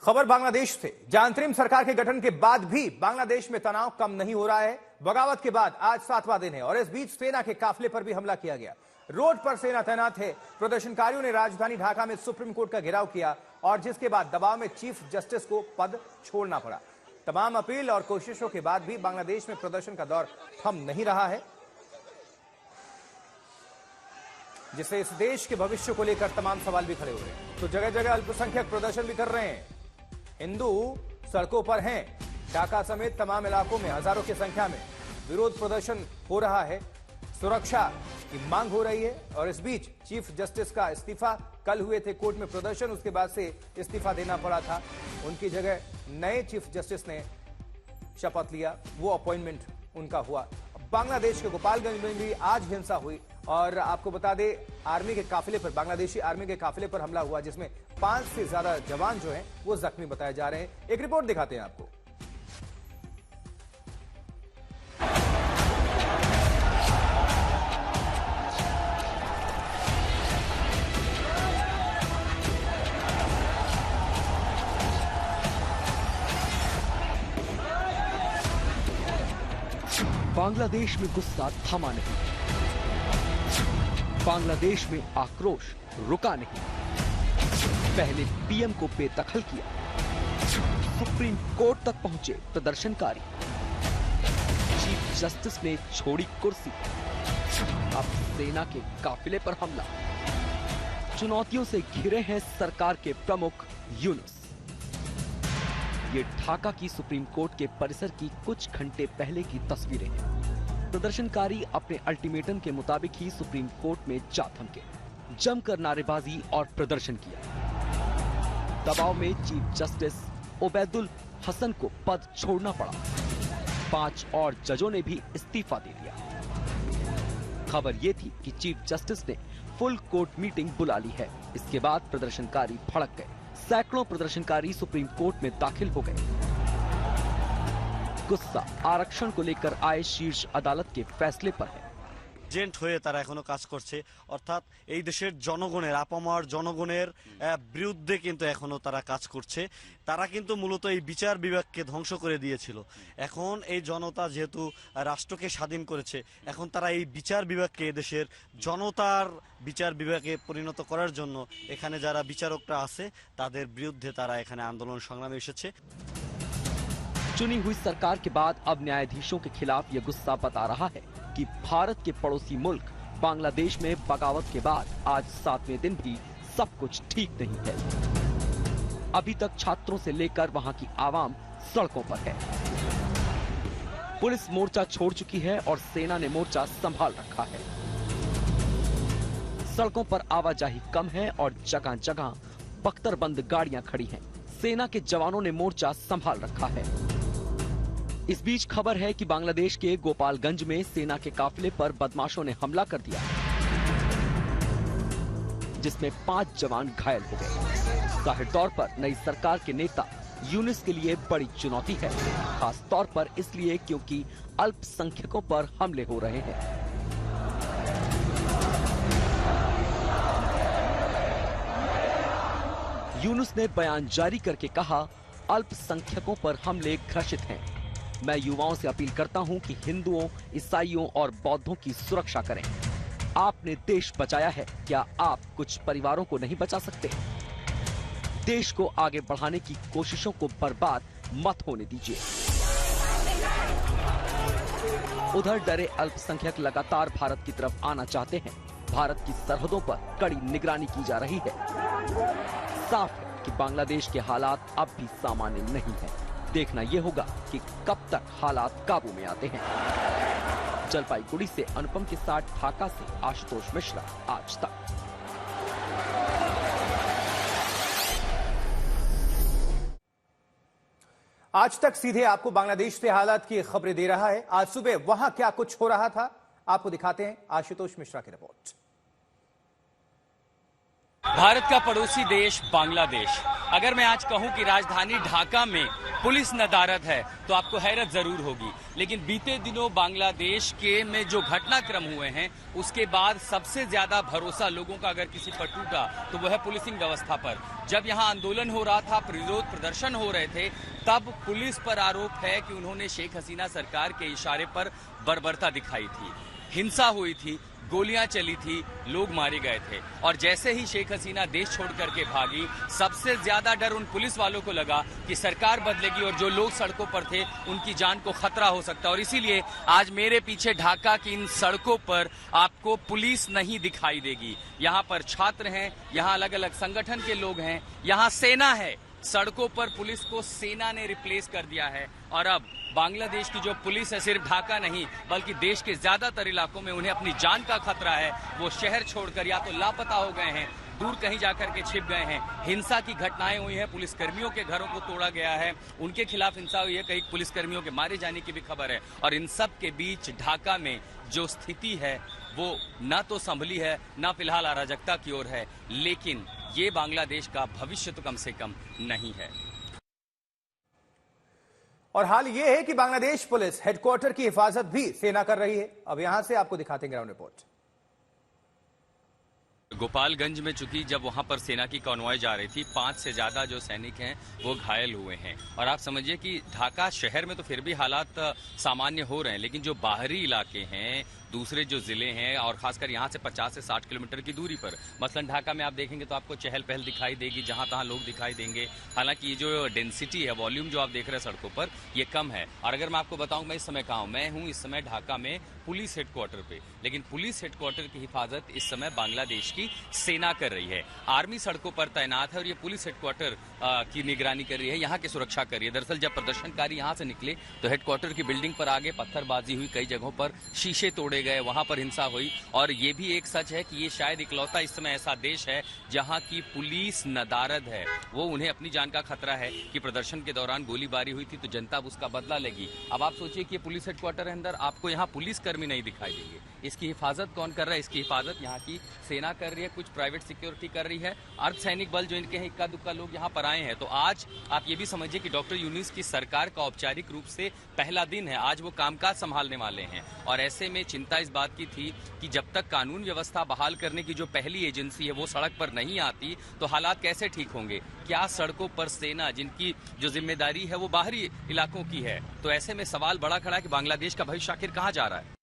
खबर बांग्लादेश से, जहां अंतरिम सरकार के गठन के बाद भी बांग्लादेश में तनाव कम नहीं हो रहा है। बगावत के बाद आज 7वां दिन है और इस बीच सेना के काफिले पर भी हमला किया गया। रोड पर सेना तैनात है। प्रदर्शनकारियों ने राजधानी ढाका में सुप्रीम कोर्ट का घेराव किया और जिसके बाद दबाव में चीफ जस्टिस को पद छोड़ना पड़ा। तमाम अपील और कोशिशों के बाद भी बांग्लादेश में प्रदर्शन का दौर थम नहीं रहा है, जिससे इस देश के भविष्य को लेकर तमाम सवाल भी खड़े हो रहे हैं। तो जगह जगह अल्पसंख्यक प्रदर्शन भी कर रहे हैं। हिंदू सड़कों पर हैं। ढाका समेत तमाम इलाकों में हजारों की संख्या में विरोध प्रदर्शन हो रहा है। सुरक्षा की मांग हो रही है और इस बीच चीफ जस्टिस का इस्तीफा, कल हुए थे कोर्ट में प्रदर्शन, उसके बाद से इस्तीफा देना पड़ा था। उनकी जगह नए चीफ जस्टिस ने शपथ लिया, वो अपॉइंटमेंट उनका हुआ। बांग्लादेश के गोपालगंज में भी आज हिंसा हुई और आपको बता दें, आर्मी के काफिले पर, बांग्लादेशी आर्मी के काफिले पर हमला हुआ, जिसमें 5 से ज्यादा जवान जो हैं वो जख्मी बताए जा रहे हैं। एक रिपोर्ट दिखाते हैं आपको। बांग्लादेश में गुस्सा थमा नहीं, बांग्लादेश में आक्रोश रुका नहीं। पहले पीएम को बेदखल किया, सुप्रीम कोर्ट तक पहुंचे प्रदर्शनकारी, चीफ जस्टिस ने छोड़ी कुर्सी, अब सेना के काफिले पर हमला। चुनौतियों से घिरे हैं सरकार के प्रमुख यूनुस। ये ढाका की सुप्रीम कोर्ट के परिसर की कुछ घंटे पहले की तस्वीरें हैं। प्रदर्शनकारी अपने अल्टीमेटम के मुताबिक ही सुप्रीम कोर्ट में जा थमके, जमकर नारेबाजी और प्रदर्शन किया। दबाव में चीफ जस्टिस ओबैदुल हसन को पद छोड़ना पड़ा। 5 और जजों ने भी इस्तीफा दे दिया। खबर ये थी कि चीफ जस्टिस ने फुल कोर्ट मीटिंग बुला ली है। इसके बाद प्रदर्शनकारी भड़क गए। सैकड़ों प्रदर्शनकारी सुप्रीम कोर्ट में दाखिल हो गए। गुस्सा आरक्षण को लेकर आए शीर्ष अदालत के फैसले पर है। এজেন্ট হয়ে তারা এখনো কাজ করছে, অর্থাৎ এই দেশের জনগণের, আপামর জনগণের বিরুদ্ধে কিন্তু এখনো তারা কাজ করছে। তারা কিন্তু মূলত এই বিচার বিভাগকে ধ্বংস করে দিয়েছিল। এখন এই জনতা যেহেতু রাষ্ট্রকে স্বাধীন করেছে, এখন তারা এই বিচার বিভাগকে দেশের জনতার বিচার বিভাগে পরিণত করার জন্য এখানে যারা বিচারকরা আছে তাদের বিরুদ্ধে তারা এখানে আন্দোলন সংগ্রামে এসেছে। चुनी हुई सरकार के बाद अब न्यायाधीशों के खिलाफ यह गुस्सा बता रहा है कि भारत के पड़ोसी मुल्क बांग्लादेश में बगावत के बाद आज 7वें दिन भी सब कुछ ठीक नहीं है। अभी तक छात्रों से लेकर वहां की आवाम सड़कों पर है। पुलिस मोर्चा छोड़ चुकी है और सेना ने मोर्चा संभाल रखा है। सड़कों पर आवाजाही कम है और जगह जगह बख्तरबंद गाड़ियां खड़ी हैं। सेना के जवानों ने मोर्चा संभाल रखा है। इस बीच खबर है कि बांग्लादेश के गोपालगंज में सेना के काफिले पर बदमाशों ने हमला कर दिया, जिसमें 5 जवान घायल हो गए। जाहिर तौर पर नई सरकार के नेता यूनुस के लिए बड़ी चुनौती है, खास तौर पर इसलिए क्योंकि अल्पसंख्यकों पर हमले हो रहे हैं। यूनुस ने बयान जारी करके कहा, अल्पसंख्यकों पर हमले घृणित हैं। मैं युवाओं से अपील करता हूं कि हिंदुओं, ईसाइयों और बौद्धों की सुरक्षा करें। आपने देश बचाया है, क्या आप कुछ परिवारों को नहीं बचा सकते? देश को आगे बढ़ाने की कोशिशों को बर्बाद मत होने दीजिए। उधर डरे अल्पसंख्यक लगातार भारत की तरफ आना चाहते हैं। भारत की सरहदों पर कड़ी निगरानी की जा रही है। साफ है कि बांग्लादेश के हालात अब भी सामान्य नहीं है। देखना यह होगा कि कब तक हालात काबू में आते हैं। जलपाईगुड़ी से अनुपम के साथ ढाका से आशुतोष मिश्रा, आज तक। आज तक सीधे आपको बांग्लादेश से हालात की खबरें दे रहा है। आज सुबह वहां क्या कुछ हो रहा था, आपको दिखाते हैं आशुतोष मिश्रा की रिपोर्ट। भारत का पड़ोसी देश बांग्लादेश, अगर मैं आज कहूं कि राजधानी ढाका में पुलिस नदारद है तो आपको हैरत जरूर होगी। लेकिन बीते दिनों बांग्लादेश के में जो घटनाक्रम हुए हैं उसके बाद सबसे ज्यादा भरोसा लोगों का अगर किसी पर टूटा तो वह है पुलिसिंग व्यवस्था पर। जब यहां आंदोलन हो रहा था, विरोध प्रदर्शन हो रहे थे, तब पुलिस पर आरोप है कि उन्होंने शेख हसीना सरकार के इशारे पर बर्बरता दिखाई थी, हिंसा हुई थी, गोलियां चली थी, लोग मारे गए थे। और जैसे ही शेख हसीना देश छोड़ करके भागी, सबसे ज्यादा डर उन पुलिस वालों को लगा कि सरकार बदलेगी और जो लोग सड़कों पर थे उनकी जान को खतरा हो सकता है। और इसीलिए आज मेरे पीछे ढाका की इन सड़कों पर आपको पुलिस नहीं दिखाई देगी। यहाँ पर छात्र हैं, यहाँ अलग अलग संगठन के लोग हैं, यहाँ सेना है। सड़कों पर पुलिस को सेना ने रिप्लेस कर दिया है और अब बांग्लादेश की जो पुलिस है, सिर्फ ढाका नहीं बल्कि देश के ज्यादातर इलाकों में उन्हें अपनी जान का खतरा है। वो शहर छोड़कर या तो लापता हो गए हैं, दूर कहीं जाकर के छिप गए हैं। हिंसा की घटनाएं हुई हैं, पुलिसकर्मियों के घरों को तोड़ा गया है, उनके खिलाफ हिंसा हुई है, कई पुलिसकर्मियों के मारे जाने की भी खबर है। और इन सब के बीच ढाका में जो स्थिति है वो न तो संभली है, न फिलहाल अराजकता की ओर है, लेकिन ये बांग्लादेश का भविष्य तो कम से कम नहीं है। और हाल यह है कि बांग्लादेश पुलिस हेडक्वार्टर की हिफाजत भी सेना कर रही है। अब यहां से आपको दिखाते हैं ग्राउंड रिपोर्ट। गोपालगंज में चूंकि जब वहां पर सेना की कॉन्वॉय जा रही थी, 5 से ज्यादा जो सैनिक हैं वो घायल हुए हैं। और आप समझिए कि ढाका शहर में तो फिर भी हालात सामान्य हो रहे हैं, लेकिन जो बाहरी इलाके हैं, दूसरे जो जिले हैं और खासकर यहाँ से 50 से 60 किलोमीटर की दूरी पर, मसलन ढाका में आप देखेंगे तो आपको चहल पहल दिखाई देगी, जहां तहां लोग दिखाई देंगे। हालांकि ये जो डेंसिटी है, वॉल्यूम जो आप देख रहे हैं सड़कों पर, ये कम है। और अगर मैं आपको बताऊं मैं इस समय कहाँ हूं, मैं हूं इस समय ढाका में पुलिस हेडक्वार्टर पे। लेकिन पुलिस हेडक्वार्टर की हिफाजत इस समय बांग्लादेश की सेना कर रही है। आर्मी सड़कों पर तैनात है और ये पुलिस हेडक्वार्टर की निगरानी कर रही है, यहाँ की सुरक्षा कर रही है। दरअसल जब प्रदर्शनकारी यहाँ से निकले तो हेडक्वार्टर की बिल्डिंग पर आगे पत्थरबाजी हुई, कई जगहों पर शीशे तोड़े गए, वहां पर हिंसा हुई। और ये भी एक सच है कि ये शायद इकलौता इस समय ऐसा देश है जहां की पुलिस नदारद है। वो उन्हें अपनी जान का खतरा है कि प्रदर्शन के दौरान गोलीबारी हुई थी तो जनता अब उसका बदला लेगी। अब आप सोचिए कि ये पुलिस हेडक्वार्टर है, अंदर आपको यहाँ पुलिसकर्मी नहीं दिखाई देंगे। इसकी हिफाजत कौन कर रहा है? इसकी हिफाजत यहाँ की सेना कर रही है, कुछ प्राइवेट सिक्योरिटी कर रही है, अर्धसैनिक बल जो इनके हैं, इक्का दुक्का लोग यहाँ पर आए हैं। तो आज आप ये भी समझिए कि डॉक्टर यूनुस की सरकार का औपचारिक रूप से पहला दिन है, आज वो कामकाज संभालने वाले हैं। और ऐसे में चिंता इस बात की थी कि जब तक कानून व्यवस्था बहाल करने की जो पहली एजेंसी है वो सड़क पर नहीं आती तो हालात कैसे ठीक होंगे? क्या सड़कों पर सेना, जिनकी जो जिम्मेदारी है वो बाहरी इलाकों की है, तो ऐसे में सवाल बड़ा खड़ा है कि बांग्लादेश का भविष्य आखिर कहाँ जा रहा है।